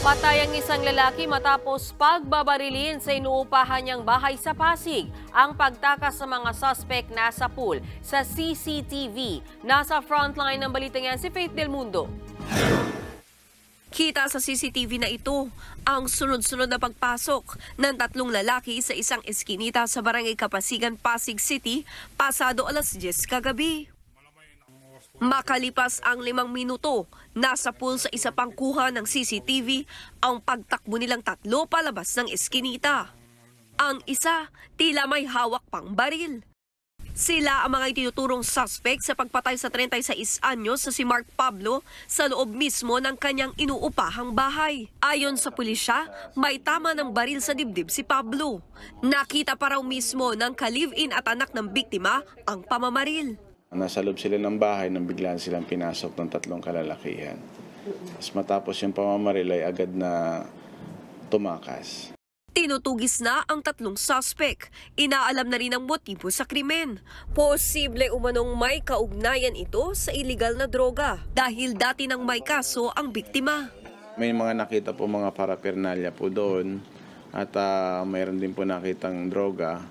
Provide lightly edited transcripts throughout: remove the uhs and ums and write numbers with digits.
Patay ang isang lalaki matapos pagbabarilin sa inuupahan niyang bahay sa Pasig. Ang pagtakas sa mga suspect nasa pool sa CCTV. Nasa frontline ng balitang yan si Faith Del Mundo. Kita sa CCTV na ito ang sunod-sunod na pagpasok ng tatlong lalaki sa isang eskinita sa Barangay Kapasigan, Pasig City, pasado alas 10 kagabi. Makalipas ang 5 minuto, nasa pool sa isa pang kuha ng CCTV ang pagtakbo nilang tatlo palabas ng eskinita. Ang isa, tila may hawak pang baril. Sila ang mga itinuturong suspect sa pagpatay sa 36 anyos na si Mark Pablo sa loob mismo ng kanyang inuupahang bahay. Ayon sa pulisya, may tama ng baril sa dibdib si Pablo. Nakita pa raw mismo ng ka-live-in at anak ng biktima ang pamamaril. Nasa loob sila ng bahay nang biglaan silang pinasok ng tatlong kalalakihan. Matapos yung pamamaril ay agad na tumakas. Tinutugis na ang tatlong suspect. Inaalam na rin ang motibo sa krimen. Posible umanong may kaugnayan ito sa iligal na droga dahil dati nang may kaso ang biktima. May mga nakita po mga paraphernalia po doon at mayroon din po nakitang droga.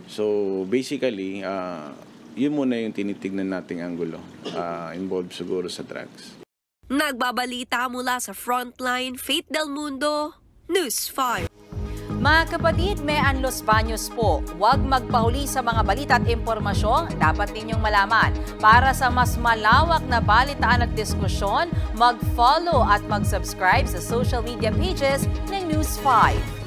So basically, yun muna yung tinitignan nating anggulo. Involved siguro sa drugs. Nagbabalita mula sa Frontline, Faith Del Mundo, News 5. Mga kapatid, may Los Baños po. Huwag magpahuli sa mga balita at impormasyon dapat ninyong malaman. Para sa mas malawak na balitaan at diskusyon, mag-follow at mag-subscribe sa social media pages ng News 5.